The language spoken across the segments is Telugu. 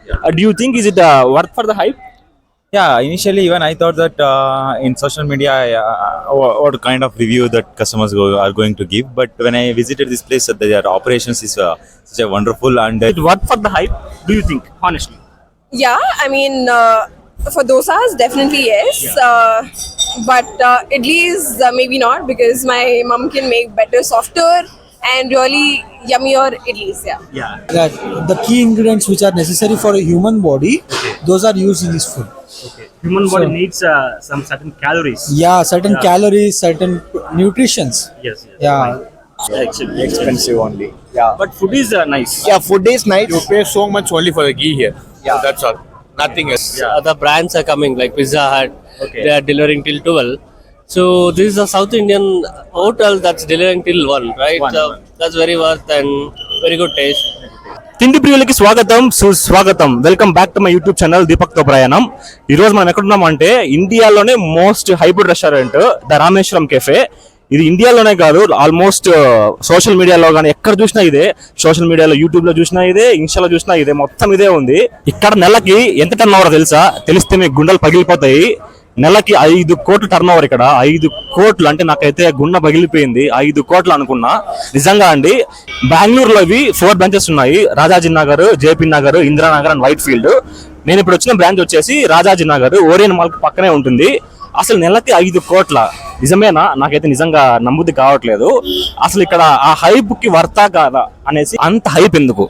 Do you think is it worth for the hype? Yeah, initially even I thought that in social media, what kind of review that customers are going to give. But when I visited this place, their operations is such a wonderful and Is it worth for the hype? Do you think, honestly? Yeah, I mean, for dosas, definitely yes. But idlis, maybe not because my mom can make better, softer, and really yummier idlis. Yeah. Yeah. That the key ingredients which are necessary for a human body, those are used in this food. Okay. Human body So- needs some certain calories. Yeah, certain calories, certain nutritions. Yes. Yeah. Expensive only. Yeah. But food is nice. Yeah, food is nice. You pay so much only for the ghee here. Yeah. So that's all. Nothing else. Other brands are coming like Pizza Hut. Okay. They are delivering till 12. So this is a South Indian hotel that's delivering till 1, right? So that's very worth and very good taste. తిండి ప్రియులకి స్వాగతం సుస్వాగతం. Welcome back to my YouTube channel దీపక్తో ప్రయాణం. ఈ రోజు మనం ఎక్కడున్నాం అంటే ఇండియాలోనే most hybrid restaurant the Rameshwaram cafe. ఇది ఇండియాలోనే కాదు, ఆల్మోస్ట్ సోషల్ మీడియాలో కానీ ఎక్కడ చూసినా ఇదే. సోషల్ మీడియాలో యూట్యూబ్ లో చూసినా ఇదే, ఇన్స్టాలో చూసినా ఇదే, మొత్తం ఇదే ఉంది. ఇక్కడ నెలకి ఎంత టర్న్ ఓవర్ తెలుసా? తెలిస్తే మీకు గుండెలు పగిలిపోతాయి. నెలకి 5 కోట్లు టర్న్ ఓవర్. ఇక్కడ 5 కోట్లు అంటే నాకైతే గుండె పగిలిపోయింది. 5 కోట్లు అనుకున్నా. నిజంగా అండి, బెంగళూరులో ఇవి 4 బ్రాంచెస్ ఉన్నాయి. Rajaji Nagar, JP Nagar, Indira Nagar and Whitefield. నేను ఇప్పుడు వచ్చిన బ్రాంచ్ వచ్చేసి రాజాజీ నగర్, ఓరియన్ మాల్ పక్కనే ఉంటుంది. అసలు నెలకి 5 కోట్ల నిజమేనా? నాకైతే నిజంగా నమ్ముద్ది కావట్లేదు. అసలు ఇక్కడ ఆ హైప్ కి వర్తా కాదా అనేసి అంత హైప్ ఎందుకు?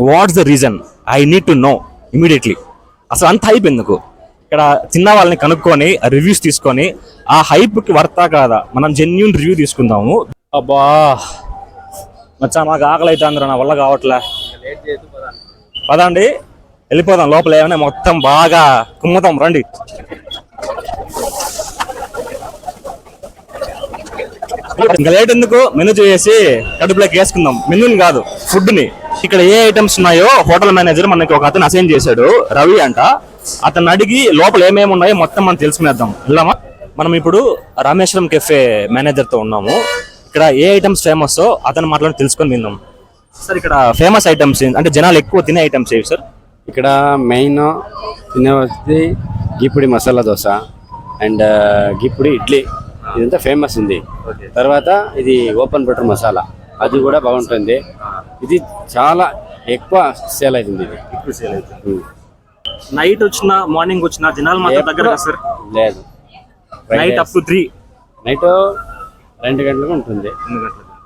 What's the reason? I need to know immediately. అసలు అంత హైప్ ఎందుకు? ఇక్కడ చిన్న వాళ్ళని కనుక్కొని రివ్యూస్ తీసుకొని ఆ హైప్ కి వర్తా కాదా మనం జెన్యూన్ రివ్యూ తీసుకుందాము. అబ్బా మచ్చా, నాకు ఆకలి అయితే అందరూ, నా వల్ల కావట్లే. పదండి వెళ్ళిపోదాం. లోపల ఏమైనా మొత్తం బాగా కుమ్ముతాం, రండి. ఇంకా లేట్ ఎందుకు, మెనూ చేసి కడుపులోకి వేసుకుందాం. మెనూని కాదు, ఫుడ్ ని. ఇక్కడ ఏ ఐటమ్స్ ఉన్నాయో హోటల్ మేనేజర్ మనకి ఒక అతను అసైన్ చేశాడు, రవి అంట. అతను అడిగి లోపల ఏమేమి ఉన్నాయో మొత్తం మనం తెలుసుకునేద్దాం. వెళ్దామా? మనం ఇప్పుడు రామేశ్వరం కెఫే మేనేజర్ తో ఉన్నాము. ఇక్కడ ఏ ఐటమ్స్ ఫేమస్ అతను మాట్లాడి తెలుసుకొని విందాం. సార్, ఇక్కడ ఫేమస్ ఐటమ్స్ అంటే జనాలు ఎక్కువ తినే ఐటమ్స్ ఏవి సార్? ఇక్కడ మెయిన్ తినేది గీపుడి మసాలా దోశ అండ్ గీపుడి ఇడ్లీ, ఇదంతా ఫేమస్ ఉంది. తర్వాత ఇది ఓపెన్ బటర్ మసాలా, అది కూడా బాగుంటుంది. ఇది చాలా ఎక్కువ సేల్ అవుతుంది. ఇది ఎక్కువ సేల్ అవుతుంది. నైట్ వచ్చినా మార్నింగ్ వచ్చినా జనాలు మాత్రం దగ్గర సార్? లేదు, నైట్ అప్ టు 3, నైట్ 2 గంటలకు ఉంటుంది.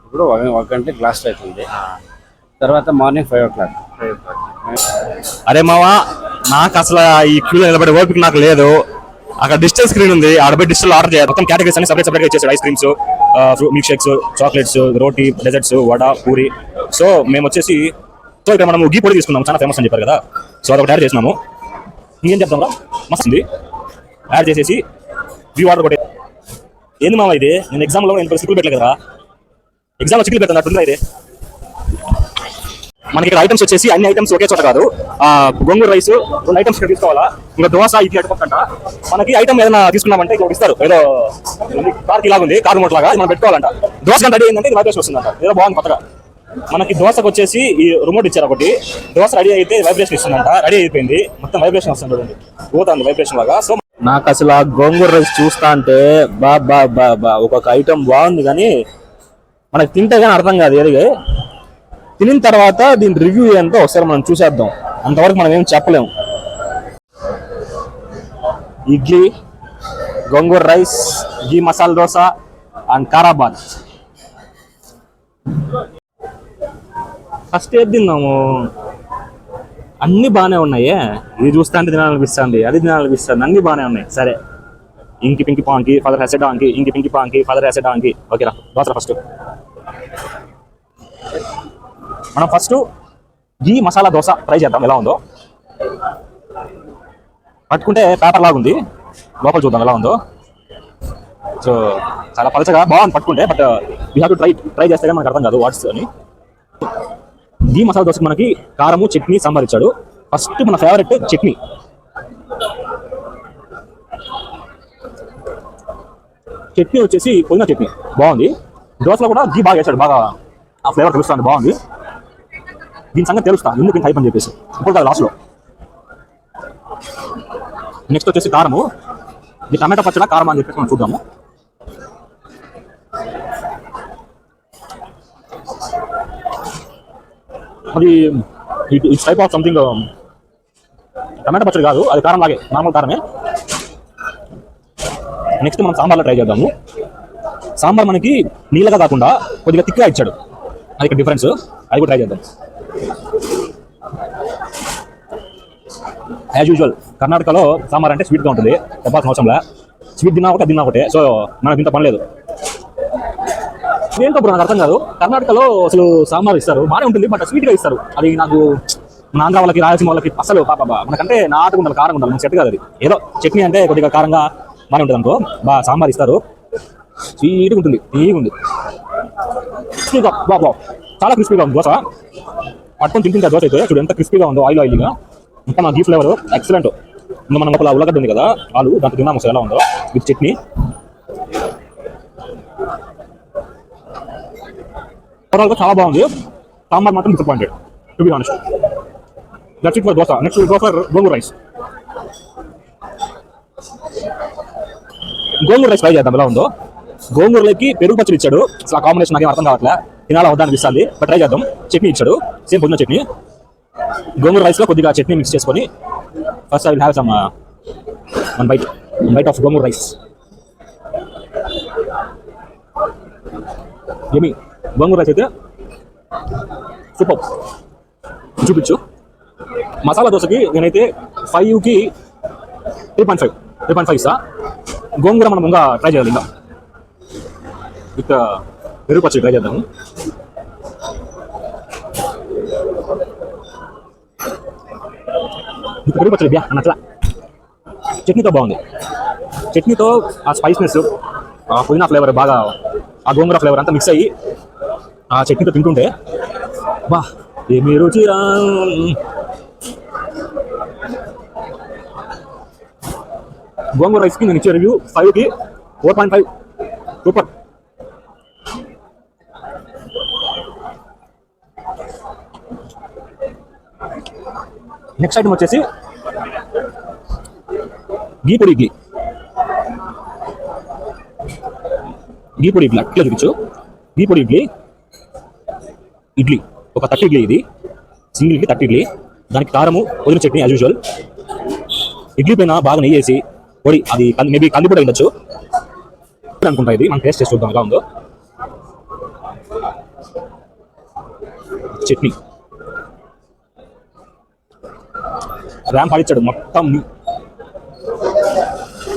ఇప్పుడు 1 గంట లాస్ట్ అవుతుంది. తర్వాత మార్నింగ్ 5 o'clock. అరే మావా, నాకు అసలు ఈ క్యూలో నిలబడే ఓపిక నాకు లేదు. అక్కడ డిజిటల్ స్క్రీన్ ఉంది, ఆడబై డిజిటల్ ఆర్డర్ చేయాలి. మొత్తం కేటగిరీస్ అన్ని సపరేట్ ఇచ్చేసాడు. Ice creams, milk shakes, chocolates, రోటీ, డెజర్ట్స్, వడ, పూరి. సో మేము వచ్చేసి ఇక్కడ మనం గీ పొడి తీసుకున్నాం, చాలా ఫేమస్ అని చెప్పారు కదా. సో అదొకటి యాడ్ చేసినాము. ఇంకేం చెప్తాం రా, మస్తు ఉంది. యాడ్ చేసేసి వ్యూ ఆర్డర్ ఒకటి. ఏంది మావా ఇది? నేను ఎగ్జామ్లో చిక్కులు పెట్టలేదు కదా, ఎగ్జామ్లో చిక్కులు పెట్టాను అట్టుందా ఇది? మనకి ఇక్కడ ఐటమ్స్ వచ్చేసి అన్ని ఐటమ్స్ ఒకే చోట కాదు. గోంగూర రైస్ 2 ఐటమ్స్ ఇక్కడ తీసుకోవాలా. ఇంకా దోశ, ఇడ్లీ అటుపక్కంట. మనకి ఐటమ్ ఏదైనా తీసుకున్నామంటే ఇక్కడ ఇస్తారు. ఏదో కార్కి లాగా ఉంది, కారు మూట లాగా, మనం పెట్టుకోవాలంట. దోశ కంటే రెడీ అయిందంటే ఇది వైబ్రేషన్ వస్తుందంట. ఏదో బాగుంది కొత్తగా. మనకి దోశకు వచ్చేసి ఈ రిమోట్ ఇచ్చారు ఒకటి. దోశ రెడీ అయితే వైబ్రేషన్ ఇస్తుందంట. రెడీ అయిపోయింది, మొత్తం వైబ్రేషన్ వస్తుంది చూడండి, పోతుంది వైబ్రేషన్ లాగా. సో నాకు అసలు ఆ గోంగూర రైస్ చూస్తా అంటే బా ఒక్కొక్క ఐటమ్ బాగుంది, కానీ మనకి తింటే కానీ అర్థం కాదు. ఏదిగా తినిన తర్వాత దీని రివ్యూ ఏంటో ఒకసారి మనం చూసేద్దాం. అంతవరకు మనం ఏం చెప్పలేము. Idli, gongura rice, ghee masala dosa and karabath. First ఏది తిన్నాము, అన్ని బాగానే ఉన్నాయి. ఇది చూస్తా అంటే తినాలనిపిస్తుంది, అది తినాలనిపిస్తుంది, అన్ని బాగానే ఉన్నాయి. సరే, ఇంకి పింకి పాంకి ఫాదర్ హ్యాసెడ్ ఆంకి, ఇంకి పింకి పాంకి ఫాదర్ హ్యాసెడ్ ఆంకి. ఓకేరా, దోశ ఫస్ట్. మనం ఫస్ట్ గీ మసాలా దోశ ట్రై చేద్దాం, ఎలా ఉందో. పట్టుకుంటే పేపర్ లాగా ఉంది, లోపల చూద్దాం ఎలా ఉందో. సో చాలా పలచగా బాగుంది పట్టుకుంటే, but we have to try చేస్తే మనకు అర్థం కాదు వాట్స్ అని. గీ మసాలా దోశకి మనకి కారము, చట్నీ, సాంబార్ ఇచ్చాడు. ఫస్ట్ మన ఫేవరెట్ చట్నీ. చట్నీ వచ్చేసి పుదీనా చట్నీ బాగుంది. దోశలో కూడా గీ బాగా వేసాడు, బాగా ఆ ఫ్లేవర్ తెలుస్తుంది, బాగుంది. దీని సంగతి తెలుస్తా ఎందుకు ఇంత హైప్ అని చెప్పేసి. ఇప్పుడు కాదు, లాస్ట్లో నెక్స్ట్ వచ్చేసి కారము. ఇది టమాటా పచ్చడి కారం అని చెప్పేసి మనం చూద్దాము. అది ఇట్స్ టైప్ ఆఫ్ సంథింగ్ టమాటా పచ్చడి కాదు, అది కారం లాగే, నార్మల్ కారమే. నెక్స్ట్ మనం సాంబార్లో ట్రై చేద్దాము. సాంబార్ మనకి నీళ్ళగా కాకుండా కొద్దిగా థిక్గా ఇచ్చాడు, అది ఇక్కడ డిఫరెన్స్. అది కూడా ట్రై చేద్దాం. యాజ్ యూజువల్ కర్ణాటకలో సాంబార్ అంటే స్వీట్గా ఉంటుంది, చెప్పాల్సిన అవసరంలా. స్వీట్ తిన్నా ఒకటే తిన్నా ఒకటే, సో మనకు ఇంత పని లేదు. ఏంటో బ్రో నాకు అర్థం కాదు, కర్ణాటకలో అసలు సాంబార్ ఇస్తారు బాగానే ఉంటుంది, బట్ స్వీట్గా ఇస్తారు. అది నాకు మన ఆంధ్ర వాళ్ళకి రాయలసీమ వాళ్ళకి అసలు పాపా మనకంటే నాటుగా ఉండాలి, కారంగా ఉండాలి, మనకు సెట్ కాదు. అది ఏదో చట్నీ అంటే కొద్దిగా కారంగా బాగానే ఉంటుంది అనుకో, బాగా సాంబార్ ఇస్తారు, స్వీట్గా ఉంటుంది, తీగా ఉంది, బాబా చాలా క్రిస్పీగా ఉంది. దోశ పట్టుకొని తింటుంది దోశ అయితే, చూడు ఎంత క్రిస్పీగా ఉందో, ఆయిలీగా. ఇంకా నా గీ ఫ్లేవర్ ఎక్సలెంట్. ఇంకా మనం లోపల ఉల్లగడ్డ ఉంది కదా, వాళ్ళు దాంట్లో తిన్నాము అసలు ఎలా ఉందో విత్ చట్నీ. ఓవరాల్గా చాలా బాగుంది. సాంబార్ మాత్రం disappointed to be honest. That's it for dosa. Next go for gongura rice. Gongura rice try చేద్దాం ఎలా ఉందో. గోంగూరలోకి పెరుగు పచ్చడి ఇచ్చాడు, అసలు ఆ కాంబినేషన్ నాకేం అర్థం కావట్లే, తినాలా వద్దా అనిపిస్తుంది, బట్ ట్రై చేద్దాం. చట్నీ ఇచ్చాడు, సేమ్ పుదీనా చట్నీ. గోంగూర రైస్లో కొద్దిగా చట్నీ మిక్స్ చేసుకొని first I will have some one bite of gongura rice. ఏమి గోంగూర రైస్ అయితే సూపర్. చూపించు. మసాలా దోశకి నేనైతే 5కి 3.5 ఇస్తా. గోంగూర మనం ఇంకా ట్రై చేయాలి, ఇంకా విత్ పెరుగు పచ్చడి ట్రై చేద్దాము. పెరుగు పచ్చడి బ్యా అన్నట్లా. చట్నీతో బాగుంది, చట్నీతో ఆ స్పైస్నెస్, ఆ పుదీనా ఫ్లేవర్ బాగా, ఆ గోంగూర ఫ్లేవర్ అంతా మిక్స్ అయ్యి ఆ చట్నీతో తింటుంటే బా ఏమి రుచిరా. గోంగూర రైస్కి నేను ఇచ్చే రివ్యూ 5కి 4.5. సూపర్. నెక్స్ట్ ఐటమ్ వచ్చేసి గీ పొడి ఇడ్లీ. గీ పొడి ఇడ్లీ అట్లా చూపించు. గీ పొడి ఇడ్లీ ఒక 30 ఇడ్లీ, ఇది సింగిల్ ఇడ్లీ 30 ఇడ్లీ. దానికి కారము పుదీనా చట్నీ యాజ్ యూజువల్. ఇడ్లీ పైన బాగా నెయ్యి వేసి పొడి, అది మేబీ కంది కూడా ఉండొచ్చు అనుకుంటా. ఇది మనం టేస్ట్ చేసి చూద్దాం ఎలా ఉందో. చట్నీ ర్యాంప్ ఆడిచ్చాడు మొత్తం.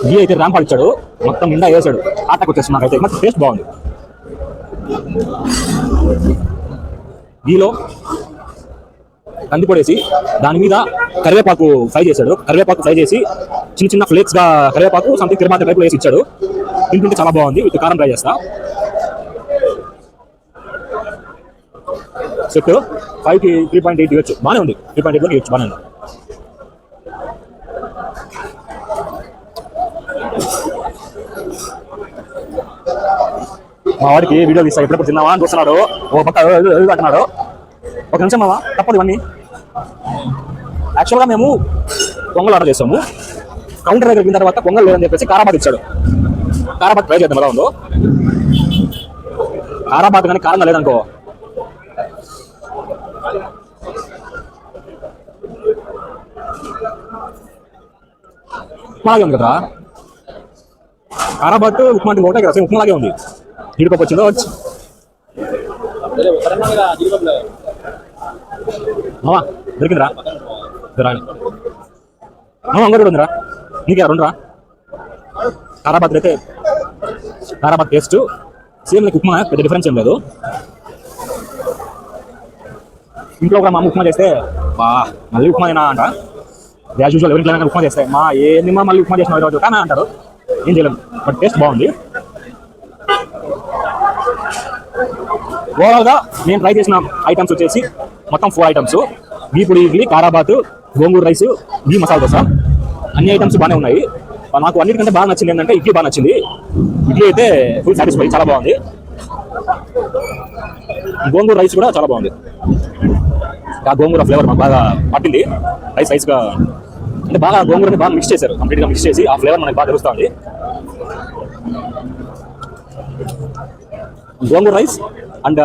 గీ అయితే ర్యాంప్ ఆడిచ్చాడు మొత్తం, నిండా వేసాడు. ఆటకు వచ్చేస్తుంది నాకైతే, మొత్తం టేస్ట్ బాగుంది. గీలో కందిపొడేసి దాని మీద కరివేపాకు ఫ్రై చేశాడు. కరివేపాకు ఫ్రై చేసి చిన్న చిన్న ఫ్లేక్స్గా కరివేపాకు సంథింగ్ తిరుపతి టైప్లో వేసి ఇచ్చాడు. తింటుంటే చాలా బాగుంది. విత్ కారం ట్రై చేస్తా. సెట్ 5కి 3.8 ఇవ్వచ్చు, బాగానే ఉంది. 3.8 ఇవ్వచ్చు, బాగానే ఉంది. మా వాడికి వీడియో తీస్తా, ఎప్పుడెప్పుడు తిన్నావా అని చూస్తున్నాడు, ఓ పక్క అంటున్నాడు. ఒక నిమిషం మావా, తప్పదు ఇవన్నీ. యాక్చువల్గా మేము పొంగల్ ఆర్డర్ చేస్తాము. కౌంటర్ దగ్గర వెళ్ళిన తర్వాత పొంగల్ లేదని చెప్పేసి కారాబాద్ ఇచ్చాడు. కారాబాద్ ట్రై చేద్దాం ఎలా ఉందో. కారాబాద్ కానీ కారంగా లేదనుకో, ఉప్మాలాగే ఉంది కదా. కారాబాద్ ఉప్మా అంటే ఒకటే కదా, ఉప్మాలాగే ఉంది. జీడిపప్పు వచ్చిందో వచ్చి మామా దొరికిందిరా, రాని మామ అంగడి ఉందిరా, నీకే 2 రా. కారాబాద్ అయితే కారాబాద్ టేస్ట్ సేమ్ లైక్ ఉప్మా, పెద్ద డిఫరెన్స్ ఏం లేదు. ఇంట్లో కూడా మా అమ్మ ఉప్మా చేస్తే బా మళ్ళీ ఉప్మా అయినా అంట. యాజ్ యూజువల్ ఎవరికి ఉప్మా చేస్తే మా ఏంది మా మళ్ళీ ఉప్మా చేసిన రోజు కానీ అంటారు, ఏం చేయలేము. బట్ టేస్ట్ బాగుంది. ఓవరాల్గా నేను ట్రై చేసిన ఐటమ్స్ వచ్చేసి మొత్తం 4 ఐటమ్స్. గీ పొడి ఇడ్లీ, కారాబాత్, గోంగూర రైస్, గీ మసాలా దోశ. అన్ని ఐటమ్స్ బాగానే ఉన్నాయి. నాకు అన్నిటికంటే బాగా నచ్చింది ఏంటంటే ఇడ్లీ బాగా నచ్చింది. ఇడ్లీ అయితే ఫుల్ సాటిస్ఫై, చాలా బాగుంది. గోంగూర రైస్ కూడా చాలా బాగుంది. ఆ గోంగూర ఫ్లేవర్ మాకు బాగా పట్టింది. రైస్గా అంటే బాగా గోంగూరని బాగా మిక్స్ చేశారు, కంప్లీట్ గా మిక్స్ చేసి ఆ ఫ్లేవర్ మనకి బాగా తెలుస్తుంది. గోంగూర రైస్ అండ్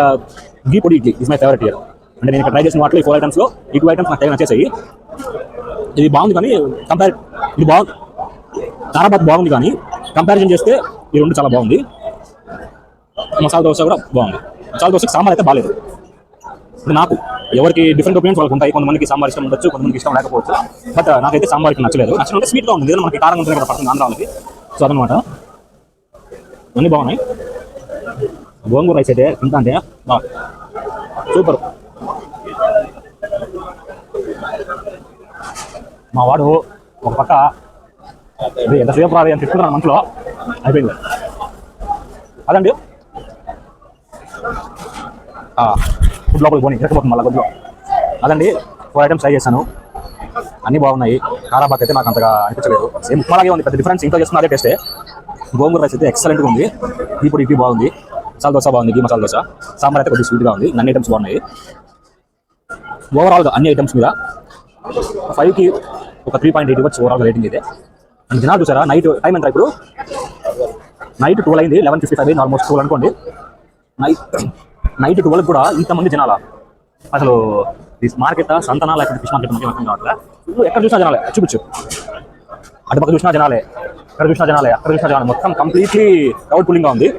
ఘీ పొడి idli is my favourite year. అంటే నేను ఇక్కడ ట్రై చేసిన వాటిలో ఈ 4 ఐటమ్స్లో ఈ 2 ఐటమ్స్ నాకు తెగ నచ్చేసాయి. ఇది బాగుంది కానీ ఇది బాగుంది, తారాబాత్ బాగుంది కానీ కంపారిజన్ చేస్తే ఈ 2 చాలా బాగుంది. మసాలా దోశ కూడా బాగుంది. మసాలా దోశకి సాంబార్ అయితే బాగాలేదు. ఇప్పుడు నాకు ఎవరికి డిఫరెంట్ ఒపీనియన్స్ వాళ్ళకి ఉంటాయి. కొంతమందికి సాంబార్ ఇష్టం ఉండొచ్చు, కొంతమందికి ఇష్టం లేకపోవచ్చు. బట్ నాకైతే సాంబార్ ఇక్కడ నచ్చలేదు. నచ్చినంటే స్వీట్గా ఉంది, ఏదైనా మనకి కారంగా ఉంటుంది కదా పడుతుంది ఆంధ్ర వాళ్ళకి. సో అదనమాట అన్నీ బాగున్నాయి. గోంగూర రైస్ అయితే తింటా అంటే సూపర్. మా వాడు ఒక పక్క ఎంతసేపు రాదు అని తిట్టుకున్నాను మనసులో, అయిపోయింది అదండి. ఫుడ్ లోపలికి పోనీ ఎక్కకపోతుంది మళ్ళీ గుడ్లో. అదండి 4 ఐటమ్స్ ట్రై చేశాను, అన్నీ బాగున్నాయి. కారాబాత్ అయితే నాకు అంతగా అనిపించలేదు, సేమ్ ఉప్మాలాగే ఉంది, పెద్ద డిఫరెన్స్ ఇంట్లో చేస్తున్న అదే టేస్టే. గోంగూర రైస్ అయితే ఎక్సలెంట్గా ఉంది. ఇప్పుడు ఇడ్లీ బాగుంది, మసాలా దోశ బాగుంది, ఘీ మసాలా దోశ, సాంబార్ అయితే కొద్దిగా స్వీట్గా ఉంది. అన్ని ఐటమ్స్ బాగున్నాయి. ఓవరాల్గా అన్ని ఐటమ్స్ మీద 5కి ఒక 3.8 ఇవ్వచ్చు ఓవరాల్గా రేటింగ్ అయితే. అండ్ జనాలు చూసారా, నైట్ టైం ఎంత ఇప్పుడు? నైట్ 12 అయింది, 11:55 అయింది, ఆల్మోస్ట్ 12 అనుకోండి. నైట్ 12 కూడా ఇంతమంది జనాల. అసలు ఈ మార్కెట్ సంతనా లేకపోతే ఫిష్ మార్కెట్ అర్థం కావట్లేదు. ఎక్కడ చూసినా జనాలే, చూపించు. అటుపక్క చూసినా జనాలే, ఇక్కడ చూసినా జనాలే, అక్కడ చూసినా జనాలే, మొత్తం కంప్లీట్లీ క్రౌడ్ పుల్లింగ్గా ఉంది.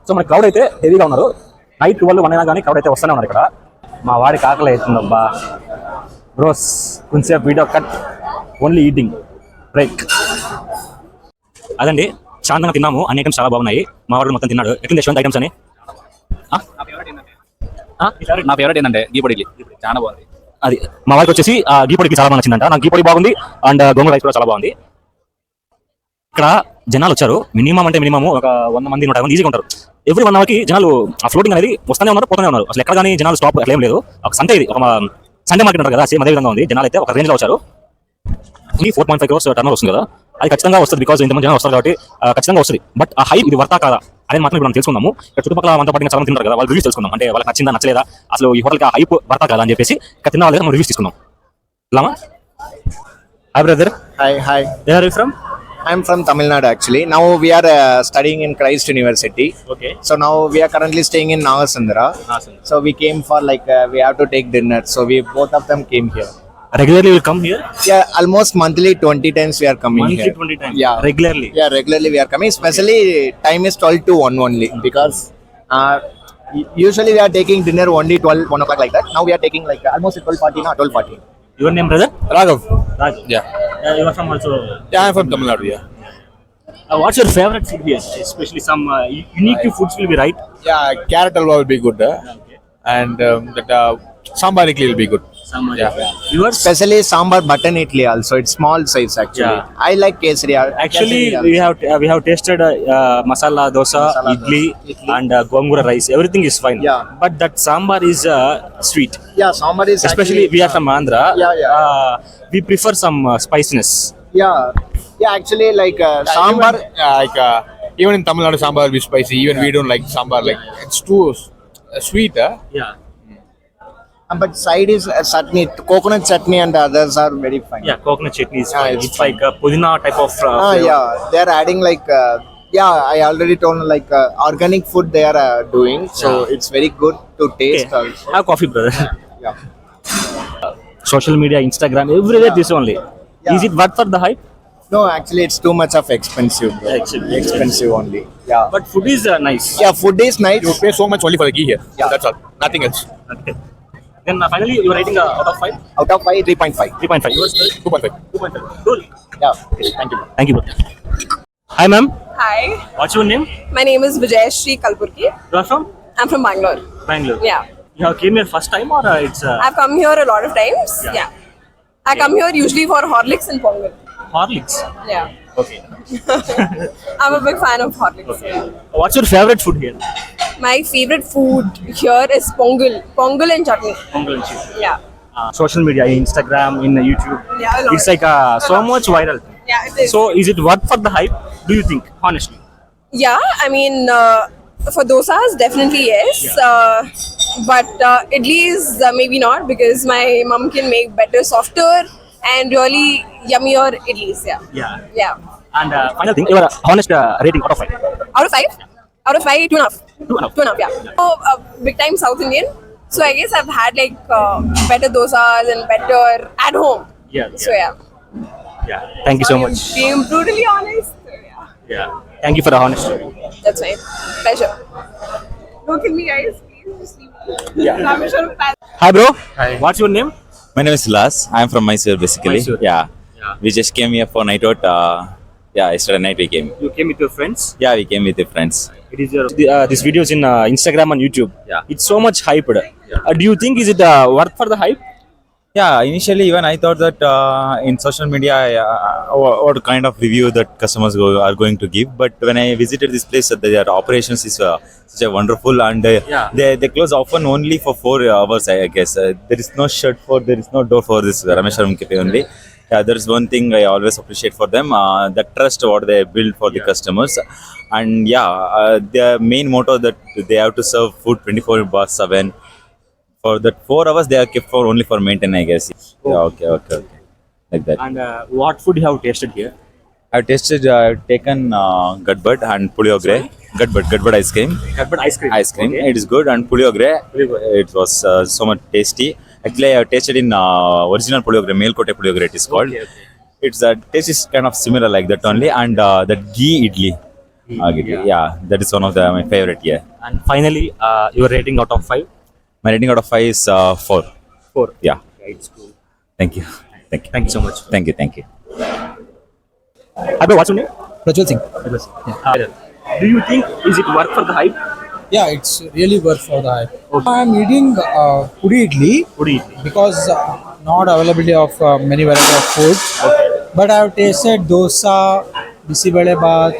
సో మనకి క్రౌడ్ అయితే హెవీగా ఉన్నారు. నైట్ 12, 1 అయినా కానీ క్రౌడ్ అయితే వస్తూనే ఉన్నారు ఇక్కడ. మా వాడికి ఆకలి అవుతుందబ్బా. బ్రోస్ కొంచెంసేపు video cut, only eating break. అదండి, శాంతంగా తిన్నాము. అన్ని ఐటమ్స్ చాలా బాగున్నాయి. మా వాడు మొత్తం తిన్నాడు. ఎట్లుంది యశ్వంత్ ఐటమ్స్ అని? నా ఫేవరెట్ ఏంటంటే గీ పొడి ఇడ్లీ, చాలా బాగుంది. అది మా వాడికి వచ్చేసి గీ పొడికి చాలా బాగా నచ్చిందంట. నాకు గీ పొడి బాగుంది అండ్ గోంగూర రైస్ కూడా చాలా బాగుంది. ఇక్కడ జనాలు వచ్చారు మినిమం అంటే మినిమం ఒక 100 మంది 150 మంది ఈజీగా ఉంటారు. ఎవ్రీ 1 అవర్కి జనాలు ఆ ఫ్లోటింగ్ అనేది వస్తూనే ఉన్నారు, పోతూనే ఉన్నారు. అసలు ఎక్కడ కానీ జనాలు స్టాప్ అట్లా ఏం లేదు. ఒక సండే, ఇది ఒక సండే మార్కెట్ ఉంటారు కదా, సేమ్ అదే విధంగా ఉంది. జనాలు అయితే ఒక రేంజ్లో వచ్చారు. ఈ 4.5 crores టర్నోవర్ వస్తుంది కదా, అది ఖచ్చితంగా వస్తుంది. బికాజ్ ఇంతమంది జనాలు వస్తారు కాబట్టి ఖచ్చితంగా వస్తుంది. బట్ ఆ హైప్ ఇది వర్తా కాదా అనేది మాత్రం ఇప్పుడు మనం తెలుసుకుందాము. ఇక్కడ చుట్టుపక్కల మనతో పాటు చాలా తింటారు కదా, వాళ్ళు రివ్యూస్ తెలుసుకుందాం. అంటే వాళ్ళకి నచ్చిందా నచ్చలేదా, అసలు ఈ హోటల్కి ఆ హైప్ వర్తా కాదా అని చెప్పేసి ఇక్కడ తిన్న వాళ్ళకి మనం రివ్యూస్ తీసుకుందాం. లామా hi brother. Hi. Where are you from? I'm from Tamil Nadu actually. Now we are studying in Christ University. Okay. So now we are currently staying in Nagar. So we came for we have to take dinner. So we both of them came here. Regularly will come here? Yeah, almost monthly 20 times we are coming Monthly here. 20 times? Yeah. Regularly? Yeah, regularly we are coming. Especially time is 12 to 1 only because usually we are taking dinner only 1 o'clock like that. Now we are taking almost 12:40 now, 12:40. Your name, brother? Raghav. Raj. Yeah. You are from also? Yeah, I'm from Tamil Nadu. Yeah. What's your favorite food here? Especially some unique foods will be right. Yeah, carrot halwa will be good. Okay. And that sambar idli will be good. Some Yeah. Yours? Especially sambar button idli also. It's small size actually. Yeah. I like kesari. Actually, Kesari we have tasted masala dosa, idli, and gongura rice. Everything is fine. Yeah. But that sambar is sweet. Yeah, sambar is Especially we are from Andhra. Yeah. We prefer some spiciness. Yeah, actually sambar. Even in Tamil Nadu, sambar will be spicy. Even we don't like sambar. It's too sweet. Yeah. But side is chutney, coconut chutney, and the others are very fine. Yeah, coconut chutney is Yeah, fine. it's It's like a pudina type of flavor. Yeah, they are adding I already told organic food they are doing, so it's very good to taste Okay. also. Have coffee, brother. Yeah. Social media, Instagram, everywhere this only. Yeah. Is it worth for the hype? No, actually it's too much of expensive. Bro. Expensive only. Yeah. But food is nice. Yeah, food is nice. You pay so much only for the ghee here. Yeah. That's all. Nothing else. Okay. Then finally you are rating out of 5? Out of 5, 3.5. 3.5. Yours? 2.5. 2.5. Cool. Yeah. Okay, thank you. Thank you. Hi, ma'am. Hi, What's your name? my name is Vijayashree Kalpurki. You are from I'm from Bangalore. Bangalore. Yeah, You have came here first time or it's I've come here a lot of times. Yeah. I come here usually for Horlicks and Pongal. Horlicks? Yeah. Okay. I'm a big fan of Horlicks. Yeah. What's your favorite food here? My favorite food here is Pongal and chutney. Pongal and cheese. Yeah. Social media, Instagram, in YouTube. Yeah, a lot. It's like so much viral. Yeah, it is. So is it worth for the hype? Do you think, honestly? Yeah, I mean, for dosas, definitely yes. But idlis, maybe not because my mom can make better, softer, and really yummier idlis. Yeah. Yeah. And final thing, your honest rating out of 5. Out of 5? Out of 5, 2.5. 2.5. 2.5, yeah. So, big time South Indian. So I guess I've had like better dosas and better at home. Yeah. So yeah. Yeah. Thank you so much. Being brutally honest. So, yeah. Yeah. Thank you for the honest review. That's fine. Pleasure. Don't kill me, guys. Please just leave me. Yeah. Rameshwaram. Hi, bro. Hi. What's your name? My name is Las. I'm from Mysore basically. Mysore. Yeah. Yeah. We just came here for night out. Yesterday night we came. You came with your friends. Yeah, we came with the friends. It is your this videos in Instagram and YouTube. Yeah. It's so much hyped. Do you think is it worth for the hype? Yeah, initially even I thought that in social media what kind of review that customers are going to give. But when I visited this place, their operations is such a wonderful, and they close often only for 4 hours. I guess there is no there is no door for this Rameshwaram cafe only. There is one thing I always appreciate for them, the trust what they build for the customers, and their main motto that they have to serve food 24/7. For that 4 hours, they are kept for only for maintenance, I guess. Yeah, okay, like that. And what food you have tasted here? I've tasted, I've taken gadbad and puliyogre. Gadbad ice cream. Gadbad ice cream. Okay. It is good, and puliyogre, it was so much tasty. Actually, I have tasted in original puliyogre, Melkote puliyogre it is called. Okay. It's taste is kind of similar like that only, and that ghee idli. Yeah, that is one of my favorite here. And finally, your rating out of 5? My rating out of 5 is 4. 4. Yeah. It's cool. Thank you. Thank you so much. Thank you. Hi, bro. What's your name? Rajat Singh. Do you think is it worth for the hype? Yeah, it's really worth for the hype. I'm eating puri idli Puri. because not availability of many variety of food. But I have tasted dosa, bisibale bath,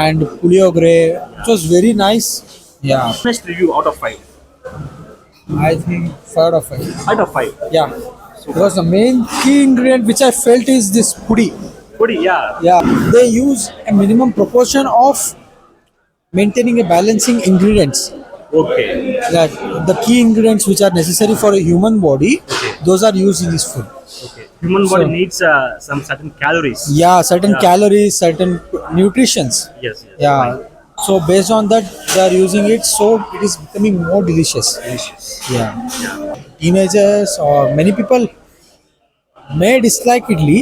and puliyogre. It was very nice. Yeah, Honest review out of 5. I think 5 out of 5. Out of 5. Yeah, because the main key ingredient which I felt is this puri. Puri, yeah. Yeah, they use a minimum proportion of maintaining a balancing ingredients. Okay. That the key ingredients which are necessary for a human body, those are used in this food. Okay. Human body So- needs some certain calories. Yeah, certain Yeah. calories, certain nutritions. Yes. Yeah. So based on that, they are using it, so it is becoming more delicious. Yeah. Teenagers or many people may dislike idli,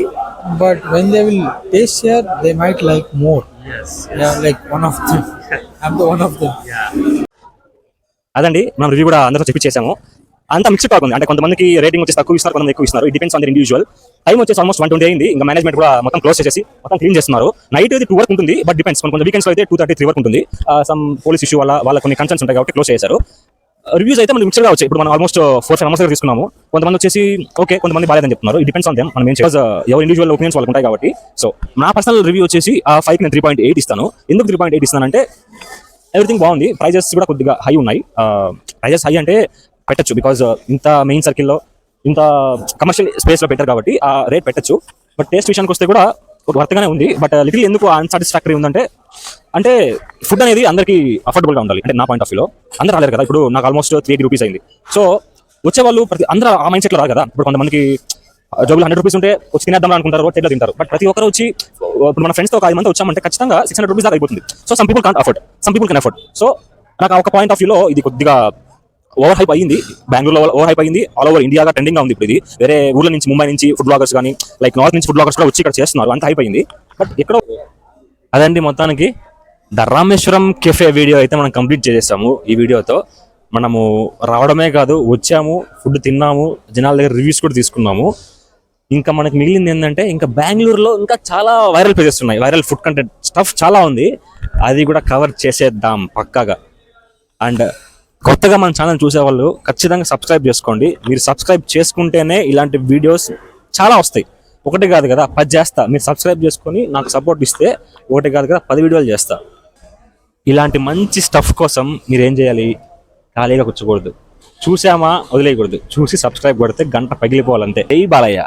but when they will taste here, they might like more. Yes. Yeah, like one of them. I'm the one of them. అదండి మనం రివ్యూ కూడా అందరితో చెప్పి అంతా మిక్స్డ్ టాక్ ఉంది. అంటే కొంతమందికి రేటింగ్ వచ్చేసి తక్కువ ఇస్తున్నారు, కొంతమంది ఎక్కువ ఇస్తున్నారు. It depends on the individual. Time వచ్చేసి ఆల్మోస్ట్ 120 అయింది. ఇంకా మేనేజ్మెంట్ కూడా మొత్తం క్లోజ్ చేసేసి మొత్తం క్లీన్ చేస్తున్నారు. నైట్ ఇది 2 వరకు ఉంటుంది, బట్ డిపెండ్స్. కొన్ని వీకెండ్స్ అయితే 2:30, 3 వరకు ఉంటుంది. సమ్ పోలీస్ ఇష్యూ వాళ్ళ కొన్ని కన్సర్న్స్ ఉంటాయి కాబట్టి క్లోజ్ చేశారు. రివ్యూస్ అయితే మనం మిక్స్డ్గా వచ్చాయి. ఇప్పుడు మనం ఆల్మోస్ట్ 4-5 మెంబర్స్ దగ్గర తీసుకున్నాము. కొంతమంది వచ్చేసి ఓకే, కొంతమంది బాలేదని చెప్తున్నారు. It depends on them. మనం ఏం చేయాలి, ఎవరి ఇండివిజువల్ ఒపీనియన్స్ వాళ్ళకి ఉంటాయి కాబట్టి. సో నా పర్సనల్ రివ్యూ వచ్చేసి 5కి నేను 3.8 ఇస్తాను. ఎందుకు 3.8 ఇస్తానంటే ఎవ్రీథింగ్ బాగుంది. ప్రైజెస్ కూడా కొద్దిగా హై ఉన్నాయి. ప్రైజెస్ హై అంటే పెట్టచ్చు, బికాజ్ ఇంత మెయిన్ సర్కిల్లో ఇంత కమర్షియల్ స్పేస్లో పెట్టారు కాబట్టి ఆ రేట్ పెట్టచ్చు. బట్ టేస్ట్ విషయానికి వస్తే కూడా వర్త్గానే ఉంది. బట్ లిటిల్ ఎందుకు అన్సాటిస్ఫాక్టరీ ఉందంటే, అంటే ఫుడ్ అనేది అందరికీ అఫోర్డబుల్గా ఉండాలి. అంటే నా పాయింట్ ఆఫ్ వ్యూలో అందరూ రాలేరు కదా. ఇప్పుడు నాకు ఆల్మోస్ట్ 380 రూపీస్ అయింది. సో వచ్చేవాళ్ళు అందరూ ఆ మైండ్ సెట్లో రాదు కదా. ఇప్పుడు కొంతమందికి జోబులు 100 రూపీస్ ఉంటే వచ్చి తినేద్దాం అనుకుంటారు, రోడ్ సైడ్లో తింటారు. బట్ ప్రతి ఒక్కరు వచ్చి ఇప్పుడు మన ఫ్రెండ్స్తో ఒక 5 మంది వచ్చామంటే ఖచ్చితంగా 600 రూపీస్ దాకా అయిపోతుంది. So some people can't afford, some people can afford. So నాకు ఒక పాయింట్ ఆఫ్ వ్యూలో ఇది కొద్దిగా ఓవర్ హైప్ అయ్యింది. బెంగళూరులో ఓవర్ హైప్ అయ్యింది. ఆల్ ఓవర్ ఇండియాగా ట్రెండింగ్ గా ఉంది. ఇప్పుడు ఇది వేరే ఊర్ల నుంచి, ముంబై నుంచి ఫుడ్ బ్లాగర్స్ కానీ, లైక్ నార్త్ నుంచి ఫుడ్ బ్లాగర్స్ కూడా వచ్చి ఇక్కడ చేస్తున్నారు. అంత హైప్ అయింది. బట్ ఎక్కడో అదండి. మొత్తానికి ద రామేశ్వరం కెఫే వీడియో అయితే మనం కంప్లీట్ చేసేసాము. ఈ వీడియోతో మనము రావడమే కాదు, వచ్చాము, ఫుడ్ తిన్నాము, జనాల దగ్గర రివ్యూస్ కూడా తీసుకున్నాము. ఇంకా మనకి మిగిలింది ఏంటంటే, ఇంకా బెంగళూరులో ఇంకా చాలా వైరల్ ప్లేసెస్ ఉన్నాయి. వైరల్ ఫుడ్ కంటెంట్ స్టఫ్ చాలా ఉంది. అది కూడా కవర్ చేసేద్దాం పక్కాగా. అండ్ కొత్తగా మన ఛానల్ చూసేవాళ్ళు ఖచ్చితంగా సబ్స్క్రైబ్ చేసుకోండి. మీరు సబ్స్క్రైబ్ చేసుకుంటేనే ఇలాంటి వీడియోస్ చాలా వస్తాయి. ఒకటి కాదు కదా, 10 చేస్తా. మీరు సబ్స్క్రైబ్ చేసుకొని నాకు సపోర్ట్ ఇస్తే ఒకటి కాదు కదా 10 వీడియోలు చేస్తా. ఇలాంటి మంచి స్టఫ్ కోసం మీరు ఏం చేయాలి, ఖాళీగా కూర్చోకూడదు. చూసామా వదిలేయకూడదు. చూసి సబ్స్క్రైబ్ కొడితే గంట పగిలిపోవాలంతే. జై బాలయ్య.